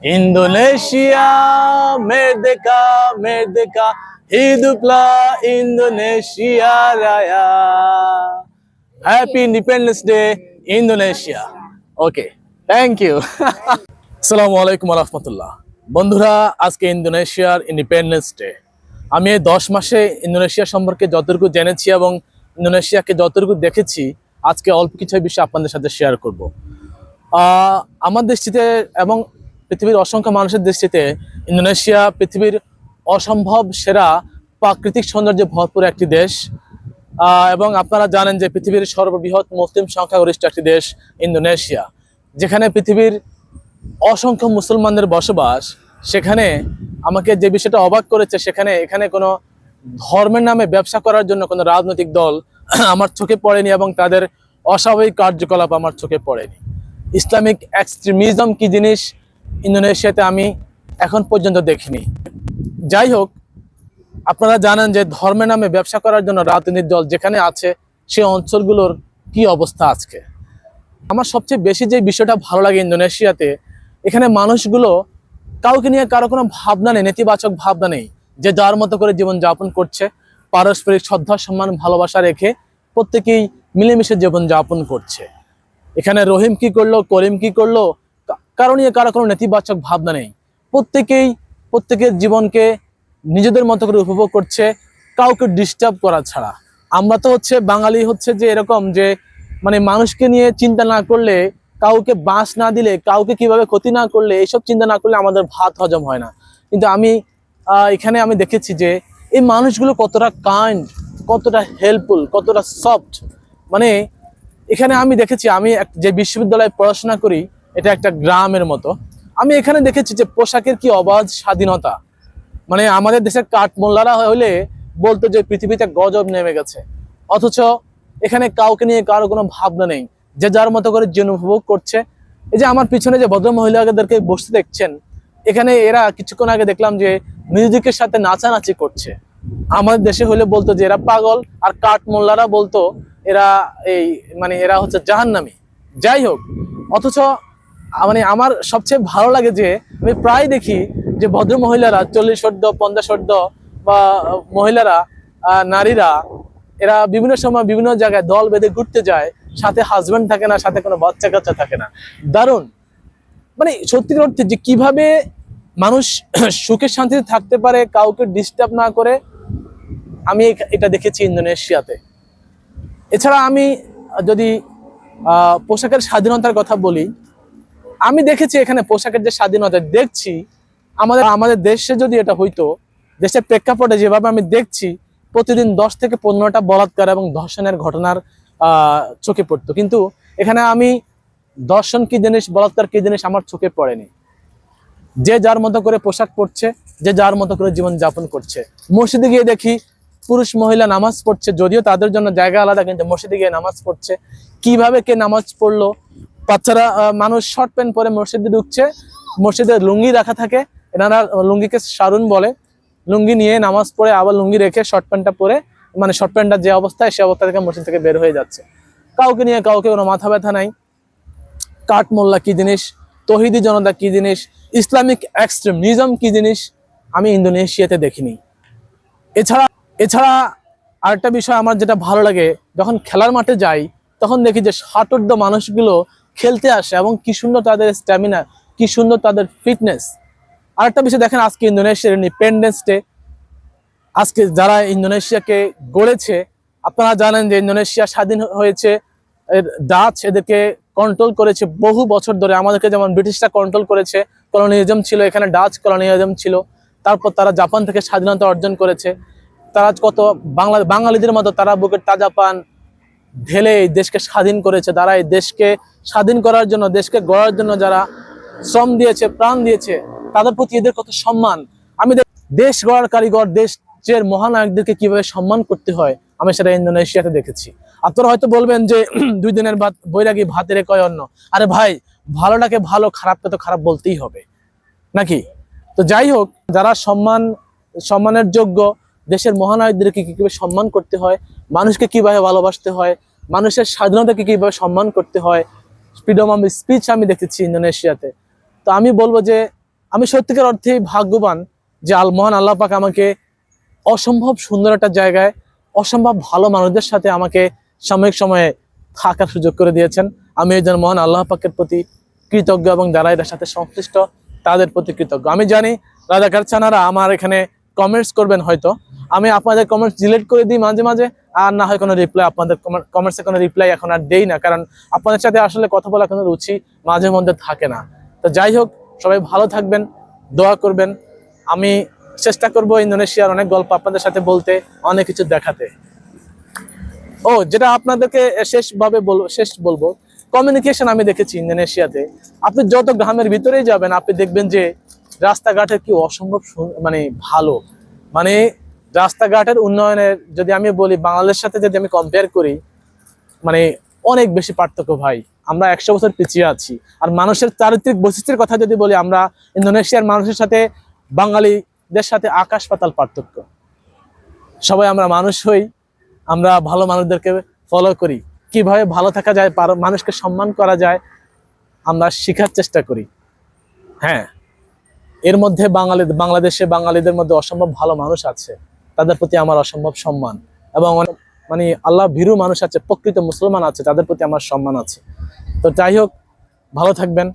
Indonesia, Merdeka, Merdeka, hiduplah Indonesia Raya. Happy Independence Day, Indonesia. Okay, thank you. আসসালামু আলাইকুম ওয়া রাহমাতুল্লাহ। বন্ধুরা, আজকে ইন্দোনেশিয়ার ইন্ডিপেন্ডেন্স ডে। আমি এই 10 মাসে ইন্দোনেশিয়া সম্পর্কে যতটুকু জেনেছি এবং ইন্দোনেশিয়াকে যতটুকু দেখেছি, আজকে অল্প কিছু বিষয় আপনাদের সাথে শেয়ার করব। আমার দৃষ্টিতে এবং পৃথিবীর অসংখ্য মানুষের দৃষ্টিতে ইন্দোনেশিয়া পৃথিবীর অসম্ভব সেরা প্রাকৃতিক সৌন্দর্যে ভরপুর একটি দেশ। এবং আপনারা জানেন যে পৃথিবীর সর্ববৃহৎ মুসলিম সংখ্যাগরিষ্ঠ একটি দেশ ইন্দোনেশিয়া, যেখানে পৃথিবীর অসংখ্য মুসলমানদের বসবাস। সেখানে আমাকে যে বিষয়টা অবাক করেছে, এখানে কোনো ধর্মের নামে ব্যবসা করার জন্য কোনো রাজনৈতিক দল আমার চোখে পড়েনি এবং তাদের অস্বাভাবিক কার্যকলাপ আমার চোখে পড়েনি। ইসলামিক এক্সট্রিমিজম কি জিনিস ইন্দোনেশিয়াতে আমি এখন পর্যন্ত দেখিনি। যাই হোক, আপনারা জানেন যে ধর্মের নামে ব্যবসা করার জন্য রাজনৈতিক দল যেখানে আছে, সেই অঞ্চলগুলোর কি অবস্থা আজকে। আমার সবচেয়ে বেশি যে বিষয়টা ভালো লাগে ইন্দোনেশিয়াতে, এখানে মানুষগুলো কাউকে নিয়ে কারো কোনো ভাবনা নেই, নেতিবাচক ভাবনা নেই। যে যার মতো করে জীবন যাপন করছে, পারস্পরিক শ্রদ্ধা সম্মান ভালোবাসা রেখে প্রত্যেকেই মিলেমিশে জীবন যাপন করছে। এখানে রহিম কি করলো, করিম কি করলো, কারো নিয়ে কারো কোনো নেতিবাচক ভাবনা নেই। প্রত্যেকের জীবনকে নিজেদের মতো করে উপভোগ করছে, কাউকে ডিস্টার্ব করা ছাড়া। আমরা তো বাঙালি যে এরকম যে মানে মানুষকে নিয়ে চিন্তা না করলে, কাউকে বাঁশ না দিলে, কাউকে কিভাবে ক্ষতি না করলে, এইসব চিন্তা না করলে আমাদের ভাত হজম হয় না। কিন্তু এখানে আমি দেখেছি যে এই মানুষগুলো কতটা কাইন্ড, কতটা হেল্পফুল, কতটা সফট। মানে এখানে আমি দেখেছি, আমি যে বিশ্ববিদ্যালয়ে পড়াশোনা করি, এটা একটা গ্রামের মতো। আমি এখানে দেখেছি যে পোশাকের কি অবাধ স্বাধীনতা। মানে আমাদের দেশের কাঠমোল্লারা হলে বলতো যে পৃথিবীতে গজব নেমে গেছে, অথচ এখানে কাউকে নিয়ে কারো কোনো ভাবনা নেই, যে যার মতো করে জীবন উপভোগ করছে। এই যে আমার পিছনে যে ভদ্র মহিলাদেরকে বসতে দেখছেন, এখানে এরা কিছুক্ষণ আগে দেখলাম যে মিউজিকের সাথে নাচানাচি করছে। আমাদের দেশে হলে বলতো যে এরা পাগল, আর কাঠমোল্লারা বলতো এরা এরা জাহান্নামী। যাই হোক, অথচ আমার সবচেয়ে ভালো লাগে যে আমি প্রায় দেখি যে ভদ্র মহিলারা 40 50 বা মহিলারা, নারীরা, এরা বিভিন্ন সময় বিভিন্ন জায়গায় দল বেঁধে ঘুরতে যায়, সাথে হাজবেন্ড থাকে না, সাথে কোনো বাচ্চা কাচ্চা থাকে না। দারুণ। মানে সত্যিকার অর্থে যে কিভাবে মানুষ সুখে শান্তিতে থাকতে পারে, কাউকে ডিস্টার্ব না করে, আমি এটা দেখেছি ইন্দোনেশিয়াতে। এছাড়া আমি যদি পোশাকের স্বাধীনতার কথা বলি, আমি দেখেছি এখানে পোশাকের যে স্বাধীনতা দেখছি, আমাদের দেশে যদি এটা হইতো, দেশের প্রেক্ষাপটে যেভাবে আমি দেখছি, প্রতিদিন 10 থেকে 15টা বলাৎকার এবং ধর্ষণের ঘটনার চোখে পড়তো। কিন্তু এখানে আমি ধর্ষণ কি জিনিস, বলাৎকার কি জিনিস আমার চোখে পড়েনি। যে যার মতো করে পোশাক পরছে, যে যার মতো করে জীবন যাপন করছে। মসজিদে গিয়ে দেখি পুরুষ মহিলা নামাজ পড়ছে, যদিও তাদের জন্য জায়গা আলাদা, কিন্তু মসজিদে গিয়ে নামাজ পড়ছে। কিভাবে কে নামাজ পড়লো, বাচ্চারা, মানুষ শর্ট প্যান্ট পরে মসজিদে ঢুকছে, মসজিদে লুঙ্গি রাখা থাকে, এনারা লুঙ্গিকে সারুন বলে, লুঙ্গি নিয়ে নামাজ পড়ে আবার লুঙ্গি রেখে শর্ট প্যান্টটা পরে, মানে শর্ট প্যান্টটা যে অবস্থায়, সে অবস্থা থেকে মসজিদ থেকে বের হয়ে যাচ্ছে। কাউকে নিয়ে কাউকে কোনো মাথা ব্যথা নাই। কাঠমোল্লা কি জিনিস, তৌহিদি জনতা কি জিনিস, ইসলামিক এক্সট্রিমিজম কি জিনিস, আমি ইন্দোনেশিয়াতে দেখিনি। এছাড়া আরেকটা বিষয় আমার যেটা ভালো লাগে, যখন খেলার মাঠে যাই, তখন দেখি যে ষাটোর্ধ্ব মানুষগুলো খেলতে আসে, এবং কি সুন্দর তাদের স্ট্যামিনা, কি সুন্দর তাদের ফিটনেস। আরেকটা বিষয় দেখেন, আজকে ইন্দোনেশিয়ার ইন্ডিপেন্ডেন্স ডে। আজকে যারা ইন্দোনেশিয়াকে গড়েছে, আপনারা জানেন যে ইন্দোনেশিয়া স্বাধীন হয়েছে, ডাচ এদেরকে কন্ট্রোল করেছে বহু বছর ধরে। আমাদেরকে যেমন ব্রিটিশরা কন্ট্রোল করেছে, কলোনিয়ালিজম ছিল এখানে, ডাচ কলোনিয়ালিজম ছিল। তারপর তারা জাপান থেকে স্বাধীনতা অর্জন করেছে। তারা কত বাঙালিদের মতো তারা বুকের তাজা পান ঢেলে এই দেশকে স্বাধীন করেছে। তারা এই দেশকে স্বাধীন করার জন্য, দেশকে গড়ার জন্য যারা শ্রম দিয়েছে, প্রাণ দিয়েছে, তাদের প্রতি এদের কত সম্মান। আমি দেশ গড়ার কারিগর, দেশের মহানায়কদেরকে কিভাবে সম্মান করতে হয়, আমি সেটা ইন্দোনেশিয়াতে দেখেছি। আপনারা হয়তো বলবেন যে 2 দিনের ভাত বৈরাগী ভাতের কয় অন্ন। আরে ভাই, ভালোটাকে ভালো, খারাপকে তো খারাপ বলতেই হবে নাকি? তো যাই হোক, যারা সম্মানের যোগ্য, দেশের মহানায়কদেরকে কিভাবে সম্মান করতে হয়, মানুষকে কিভাবে ভালোবাসতে হয়, মানুষের স্বাধীনতাকে কিভাবে সম্মান করতে হয়, ফ্রিডম অফ স্পিচ আমি দেখেছি ইন্দোনেশিয়াতে। তো আমি বলবো যে আমি সত্যিকার অর্থে ভাগ্যবান যে মহান আল্লাহ পাক আমাকে অসম্ভব সুন্দর একটা জায়গায় অসম্ভব ভালো মানুষদের সাথে আমাকে সাময়িক সময়ে থাকার সুযোগ করে দিয়েছেন। আমি এই জন্য মহান আল্লাহ পাকের প্রতি কৃতজ্ঞ এবং যারা এটার সাথে সংশ্লিষ্ট তাদের প্রতি কৃতজ্ঞ। আমি জানি রাজাকার চানারা আমার এখানে কমেন্টস করবেন, হয়তো আমি আপনাদের কমেন্টস ডিলিট করে দিই মাঝে মাঝে, আর না হয় কোনো রিপ্লাই, আপনাদের কমেন্টসে কোনো রিপ্লাই এখন আর দেই না, কারণ আপনাদের সাথে আসলে কথা বলা কোনো রুচি মাঝে মধ্যে থাকে না। তো যাই হোক, সবাই ভালো থাকবেন, দোয়া করবেন। আমি চেষ্টা করব ইন্দোনেশিয়ার অনেক গল্প আপনাদের সাথে বলতে, অনেক কিছু দেখাতে। ও, যেটা আপনাদেরকে শেষ বলবো, কমিউনিকেশন আমি দেখেছি ইন্দোনেশিয়াতে। আপনি যত গ্রামের ভিতরেই যাবেন আপনি দেখবেন যে রাস্তাঘাটের কি অসম্ভব মানে ভালো, মানে রাস্তাঘাটের উন্নয়নের যদি আমি বলি বাংলাদেশের সাথে যদি আমি কম্পেয়ার করি, মানে অনেক বেশি পার্থক্য ভাই। আমরা 100 বছর পিছিয়ে আছি। আর মানুষের চারিত্রিক বৈশিষ্ট্যের কথা যদি বলি, আমরা ইন্দোনেশিয়ার মানুষের সাথে বাঙালিদের সাথে আকাশ পাতাল পার্থক্য। সবাই আমরা মানুষ হই, আমরা ভালো মানুষদেরকে ফলো করি, কিভাবে ভালো থাকা যায়, মানুষকে সম্মান করা যায়, আমরা শেখার চেষ্টা করি। হ্যাঁ, এর মধ্যে বাংলাদেশে বাঙালিদের মধ্যে অসম্ভব ভালো মানুষ আছে, তাদের প্রতি আমার অসম্ভব সম্মান, এবং মানে আল্লাহ ভীরু মানুষ আছে, প্রকৃত মুসলমান আছে, তাদের প্রতি আমার সম্মান আছে। তো যাই হোক, ভালো থাকবেন।